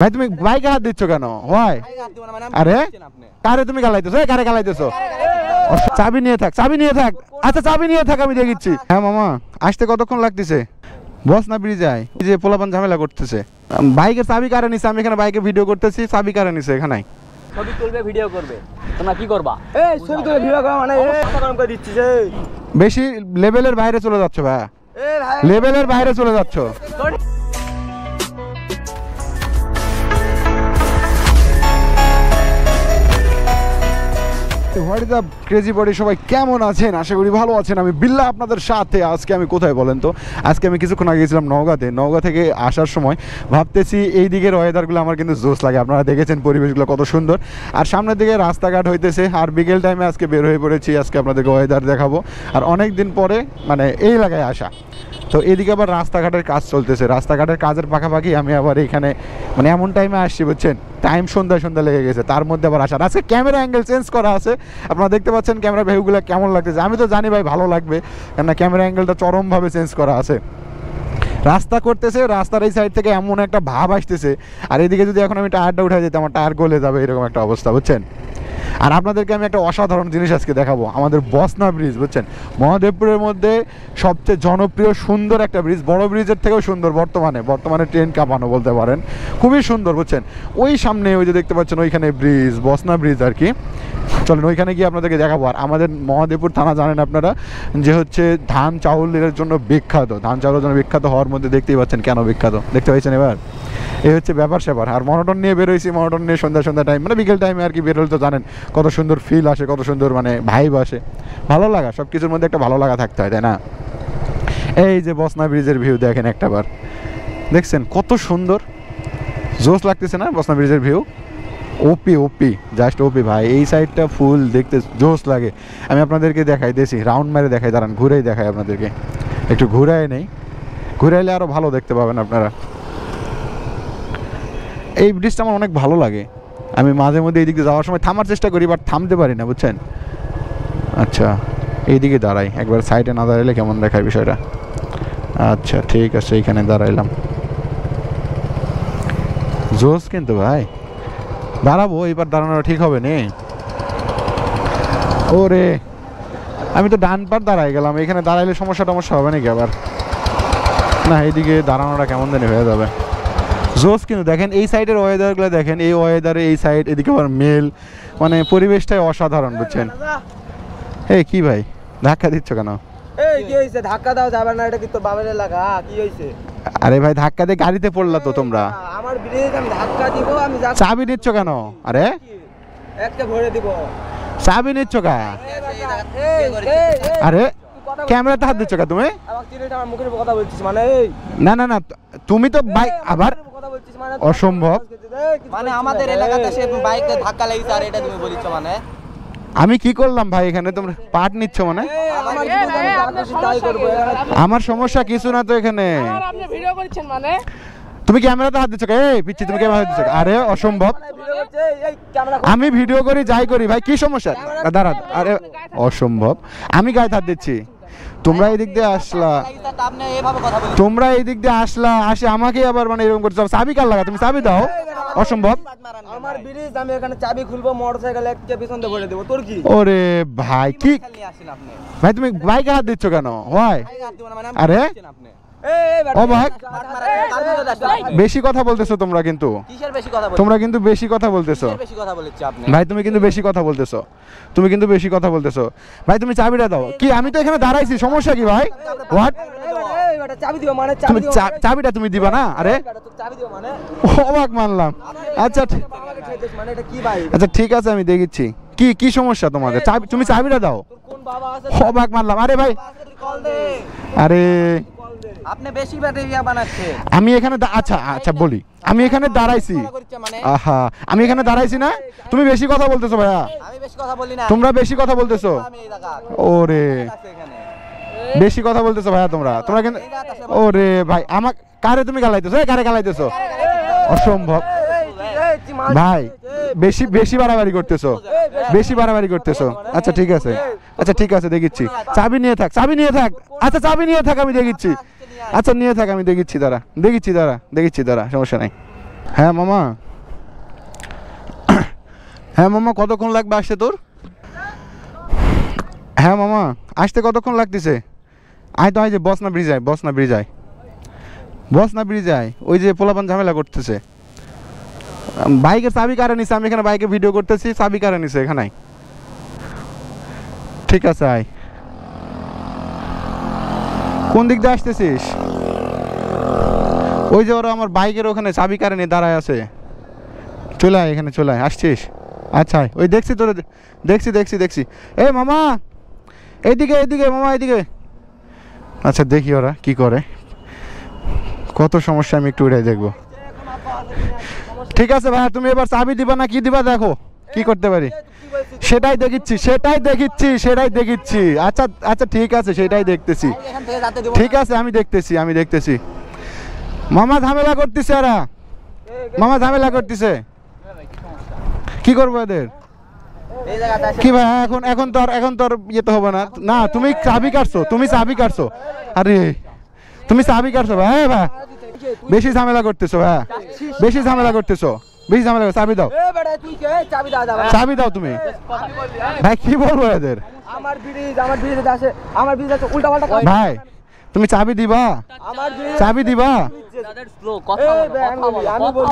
ভাই তুমি বাইকে হাত দিচ্ছ কেন? হয় আরে কারে তুমি গালাইতেছো? কারে গালাইতেছো? চাবি নিয়ে থাক, চাবি নিয়ে থাক। আচ্ছা চাবি নিয়ে থাক, আমি দেখিচ্ছি। হ্যাঁ মামা, আসতে কতক্ষণ লাগতেছে? বস না ব্রিজ যায়, যে পোলাপান ঝামেলা করতেছে। বাইকের চাবি কারে নিছে? আমি এখানে বাইকে ভিডিও করতেছি, চাবি কারে নিছে? এখানে ছবি তুলবে, ভিডিও করবে, তোমরা কি করবা? এই ছবি তুলে ভিডিও করা মানে মাথা গরম করে দিচ্ছিস। বেশি লেভেলের বাইরে চলে যাচ্ছ ভাই, লেভেলের বাইরে চলে যাচ্ছ। What is up crazy body, সবাই কেমন আছেন? আশা করি ভালো আছেন। আমি বিল্লাহ আপনাদের সাথে। আজকে আমি কোথায় বলেন তো? আজকে আমি কিছুক্ষণ আগে গেছিলাম নওগাঁতে। নওগাঁ থেকে আসার সময় ভাবতেছি এই দিকের ওয়েদারগুলো আমার কিন্তু জোশ লাগে। আপনারা দেখেছেন পরিবেশগুলো কত সুন্দর, আর সামনের দিকে রাস্তাঘাট হইতেছে। আর বিকেল টাইমে আজকে বের হয়ে পড়েছি, আজকে আপনাদেরকে ওয়েদার দেখাবো। আর অনেক দিন পরে মানে এই এলাকায় আসা, তো এদিকে আবার রাস্তাঘাটের কাজ চলতেছে। রাস্তাঘাটের কাজের পাশাপাশি আমি আবার এখানে মানে এমন টাইমে আসছি, বুঝছেন, টাইম সন্ধ্যা লেগে গেছে, তার মধ্যে আবার আসার। আজকে ক্যামেরা অ্যাঙ্গেল চেঞ্জ করা আছে, আপনারা দেখতে পাচ্ছেন ক্যামেরা ভিউগুলো কেমন লাগতেছে। আমি তো জানি ভাই ভালো লাগবে, কেননা ক্যামেরা অ্যাঙ্গেলটা চরমভাবে চেঞ্জ করা আছে। রাস্তা করতেছে, রাস্তার এই সাইড থেকে এমন একটা ভাব আসতেছে, আর এদিকে যদি এখন আমি টায়ারটা উঠে যেতে আমার টায়ার গলে যাবে, এরকম একটা অবস্থা, বুঝছেন। আর আপনাদেরকে আমি একটা অসাধারণ জিনিস আজকে দেখাবো, আমাদের বসনা ব্রিজ, বুঝছেন, মহাদেবপুরের মধ্যে সবচেয়ে জনপ্রিয় সুন্দর একটা ব্রিজ, বড় ব্রিজের থেকেও সুন্দর বর্তমানে ট্রেন কাঁপানো বলতে পারেন, খুবই সুন্দর, বুঝছেন। ওই সামনে ওই যে দেখতে পাচ্ছেন ওইখানে ব্রিজ, বসনা ব্রিজ আর কি। চলেন ওইখানে গিয়ে আপনাদেরকে দেখাবো। আর আমাদের মহাদেবপুর থানা জানেন আপনারা যে হচ্ছে ধান চাউলের জন্য বিখ্যাত, ধান চাউলের জন্য বিখ্যাত হওয়ার মধ্যে দেখতেই পাচ্ছেন কেন বিখ্যাত, দেখতে পাচ্ছেন। এবার এই হচ্ছে ব্যাপার স্যাপার। আর মনোটন নিয়ে বেরোইছি, মনোটন নিয়ে সন্ধ্যা টাইম মানে বিকেল টাইমে আর কি বেরোলে তো জানেন কত সুন্দর ফিল আসে, কত সুন্দর মানে ভাইব আসে, ভালো লাগা, সব কিছুর মধ্যে একটা ভালো লাগা থাকতে হয়, তাই না? এই যে বসনা ব্রিজের ভিউ দেখেন একটাবার, দেখছেন কত সুন্দর, জোশ লাগতেছে না বসনা ব্রিজের ভিউ? ওপি জাস্ট ওপি ভাই। এই সাইডটা ফুল দেখতে জোশ লাগে। আমি আপনাদেরকে দেখাই দিয়েছি, রাউন্ড মেরে দেখাই, দাঁড়ান ঘুরেই দেখাই আপনাদেরকে, একটু ঘুরাই নেই, ঘুরাইলে আরও ভালো দেখতে পাবেন আপনারা। এই ব্রিজটা আমার অনেক ভালো লাগে। আমি মাঝে মধ্যে এইদিকে যাওয়ার সময় থামার চেষ্টা করি, বাট থামতে পারি না, বুঝছেন। আচ্ছা এইদিকে দাঁড়াই, একবার সাইডে না দাঁড়াইলে কেমন দেখায় বিষয়টা। আচ্ছা ঠিক আছে, এইখানে দাঁড়াইলাম, জোশ কিন্তু ভাই। দাঁড়াবো, এবার দাঁড়ানোটা ঠিক হবে নে। ওরে আমি তো ডান পার দাঁড়াই গেলাম, এখানে দাঁড়াইলে সমস্যা হবে নাকি আবার? না, এইদিকে দাঁড়ানোটা কেমন জানি হয়ে যাবে। জোস কিন্তু দেখেন এই সাইডের ওয়েদারগুলো দেখেন, এই ওয়েদারে এই সাইড, এদিকে আবার মেল, মানে পরিবেশটাই অসাধারণ, বুঝছেন। এই কি ভাই ধাক্কা দিচ্ছ কেন? এই কি হইছে? ধাক্কা দাও যাবে না, এটা কি তোর বাবার এলাকা? কি হইছে? আরে ভাই ধাক্কা দিয়ে গাড়িতে পড়লা তো তোমরা। আমার ব্রিজ, আমি ধাক্কা দিব, আমি চাবি নিচ্ছ কেন? আরে একটা ভরে দিব। চাবি নিচ্ছ কা? আরে ক্যামেরাতে হাত দিচ্ছ কা তুমি? আমার মুখের কথা বলছিস মানে? না তুমি তো বাইক আবার অসম্ভব, মানে আমাদের এলাকাতে সে বাইকে ধাক্কা লেগেছে আর এটা তুমি বলিছ মানে? আমি কি করলাম ভাই এখানে? তোমরা পার্ট নিচ্ছ মানে? আমার সমস্যা কিছু না তো এখানে। আপনি ভিডিও করছেন মানে? তুমি ক্যামেরাতে হাত দিচ্ছ? এই পিচ্ছি তুমি ক্যামেরা হাত দিচ্ছ? আরে অসম্ভব, আমি ভিডিও করি যাই করি ভাই, কি সমস্যা? দাঁড়া, আরে অসম্ভব, আমি গায়ে হাত দিচ্ছি, তোমরা এই দিক দিয়ে আসলা, তোমরা এই দিক দিয়ে আসলা, আসে আমাকে আবার মানে এরকম করছো। চাবি কার লাগা? তুমি চাবি দাও। অসম্ভব, আমার ব্রিজ, আমি এখানে চাবি খুলবো, মোটরসাইকেল একটা পিছন দিয়ে ভরে দেব। তোর কি? ওরে ভাই কি ভাই তুমি বাইকে হাত দিচ্ছ কেন? হয় আরে ও ভাই বেশি কথা বলতেছো তোমরা, কিন্তু তোমরা কিন্তু বেশি কথা বলতেছো ভাই, তুমি কিন্তু বেশি কথা বলতেছো, তুমি কিন্তু বেশি কথা বলতেছো ভাই। তুমি চাবিটা দাও। কি আমি তো এখানে দাঁড়াইছি, সমস্যা কি ভাই? হোয়াট? তুমি চাবিটা তুমি দিবা না? আরে অবাক মানলাম। আচ্ছা আচ্ছা ঠিক আছে, আমি দেখিচ্ছি। কি সমস্যা তোমাদের? তুমি চাবিটা দাও। অবাক মানলাম। আরে ভাই, আরে আপনি বেশি ব্যাটারিয়া বানাচ্ছেন। আমি এখানে আচ্ছা বলি, আমি এখানে দাঁড়াইছি। আহা, আমি এখানে দাঁড়াইছি না? তুমি বেশি কথা বলতেছো ভাইয়া। আমি বেশি কথা বলি না, তোমরা বেশি কথা বলতেছো। ওরে বেশি কথা বলতেছো ভাইয়া তোমরা কিন্তু। ওরে ভাই আমার কারে তুমি গালাইতেছো? কারে গালাইতেছো? অসম্ভব ভাই, বেশি বাড়াবাড়ি করতেছো, বেশি বাড়াবাড়ি করতেছো। আচ্ছা ঠিক আছে, আচ্ছা ঠিক আছে, দেখিচ্ছি। চাবি নিয়ে থাক, চাবি নিয়ে থাক। আচ্ছা চাবি নিয়ে থাক, আমি দেখিচ্ছি। আচ্ছা নিয়ে থাক, আমি দেখিচ্ছি, দাঁড়া, সমস্যা নাই। হ্যাঁ মামা, হ্যাঁ মামা কতক্ষণ লাগবে আসতে তোর? হ্যাঁ মামা আসতে কতক্ষণ লাগতেছে? আয় তো, আয় যে বসনা ব্রিজ আয়, বসনা ব্রিজ আয়, বসনা ব্রিজ আয়। ওই যে পোলাপান ঝামেলা করতেছে। বাইকের চাবি কারে নিছে? আমি এখানে বাইকে ভিডিও করতেছি, চাবি কারে নিছে এখানে? ঠিক আছে আয়। কোন দিক দিয়ে আসতেছিস? ওই যে ওরা আমার বাইকের ওখানে চাবি কারে নিয়ে দাঁড়ায় আছে। চলে আয় এখানে, চলে আয়। আসছিস? আচ্ছা আয়। ওই দেখছি তোর, দেখছি দেখছি দেখছি। এ মামা এইদিকে, এইদিকে মামা এইদিকে। আচ্ছা দেখি ওরা কি করে, কত সমস্যা আমি একটু উড়াই দেখবো। ঠিক আছে ভাই, তুমি এবার চাবি দিবা না কি দিবা দেখো কি করতে পারি। সেটাই দেখিচ্ছি, সেটাই দেখিচ্ছি, সেটাই দেখিচ্ছি। আচ্ছা আচ্ছা ঠিক আছে, সেটাই দেখতেছি। ঠিক আছে আমি দেখতেছি, আমি দেখতেছি। মামা ঝামেলা করতেছে, এরা মামা ঝামেলা করতেছে। কি করবো এদের? কি ভাই এখন, এখন তো আর ইয়ে তো হবে না। না তুমি চাবি কাটছো, তুমি চাবি কাটছো। আরে তুমি চাবি কাটছো ভাই। হ্যাঁ ভাই বেশি ঝামেলা করতেছো, হ্যাঁ বেশি ঝামেলা করতেছো, বেশি ঝামেলা। চাবি দাও, চাবি দাও তুমি। ভাই কি বলবো এদের? আমার ব্রিজ আছে, আমার ব্রিজ আছে উল্টা পাল্টা। ভাই তুমি চাবি দিবা, আমার ব্রিজ চাবি দিবা।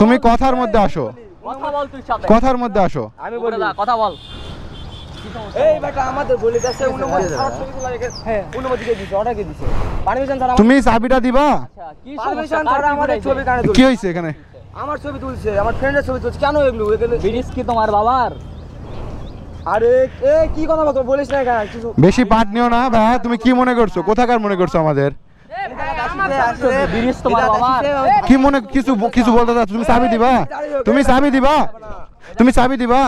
তুমি কথার মধ্যে আসো, কথা বল, তুই সাথে কথার মধ্যে আসো। আমি বলি কথা বল। এই বেটা আমাদের বলে যাচ্ছে অনুমতি দিয়ে দিছে, অর্ডার কে দিছে? পারমিশন ছাড়া তুমি চাবিটা দিবা। আচ্ছা কি পারমিশন ছাড়া আমাদের ছবি কানে কি হইছে এখানে? আমার ছবি তুলছে, আমার ফ্রেন্ডের ছবি তুলছে। কেন এগুলো? ব্রিজ কি তোমার বাবার? আরে এ কি কথা বলতো বলিস না কেন কিছু? বেশি পাট নিও না ভাই। তুমি কি মনে করছো? কোথাকার মনে করছো আমাদের? ব্রিজ তোমার বাবার? কি মনে কিছু কিছু বলতে চাচ্ছ? তুমি চাবি দিবা, তুমি চাবি দিবা, তুমি চাবি দিবা।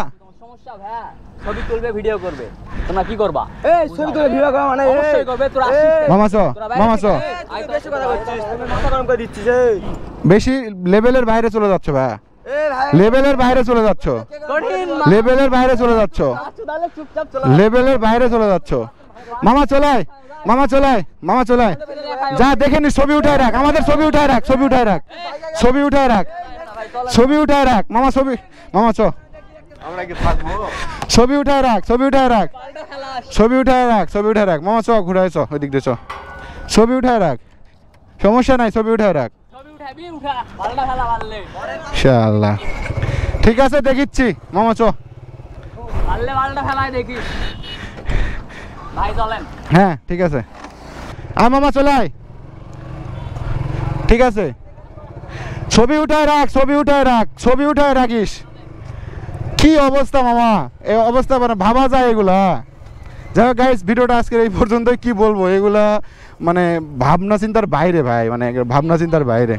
সমস্যা ভাই, ছবি তুলবে, ভিডিও করবে, তোমরা কি করবা? এই ছবি তুলে ভিডিও করা মানে অবশ্যই করবে। তোরা আসিস কেন? মামা চো, মামা চো। বেশি কথা বলছিস, তুমি মাথা গরম করে দিচ্ছিস। এই বেশি লেভেলের বাইরে চলে যাচ্ছ ভাই, ভাই লেভেলের বাইরে চলে যাচ্ছ, কঠিন লেভেলের বাইরে চলে যাচ্ছ, তাহলে চুপচাপ চলো। লেভেলের বাইরে চলে যাচ্ছ। মামা চলায়, মামা চলায়, মামা চলায়। যা দেখে নি, ছবি উঠায় রাখ, আমাদের ছবি উঠায় রাখ, ছবি উঠায় রাখ, ছবি উঠায় রাখ, ছবি উঠায় রাখ। মামা ছবি, মামা চ, ছবি উঠায় রাখ, ছবি উঠায় রাখ, ছবি উঠায় রাখ, ছবি উঠায় রাখ। মামা চ, ঘুরায় চ, ওই দিক দিয়ে চ, ছবি উঠায় রাখ, সমস্যা নাই, ছবি উঠায় রাখ। ছবি উঠাবি, উঠা, পাল্টা খেলা পারলে ইনশাআল্লাহ ঠিক আছে, দেখিচ্ছি। মামা চ। পারলে পাল্টা খেলায় দেখিস ভাই, চলেন। হ্যাঁ ঠিক আছে, আয় মামা চলে আয়। ঠিক আছে, ছবি উঠায় রাখ, ছবি উঠায় রাখ, ছবি উঠায় রাখিস। কি অবস্থা মামা, এই অবস্থা মানে ভাবা যায় এগুলা। যাই হোক গাইস, ভিডিওটা আজকের এই পর্যন্তই। কি বলবো, এগুলা মানে ভাবনা চিন্তার বাইরে ভাই, মানে ভাবনা চিন্তার বাইরে।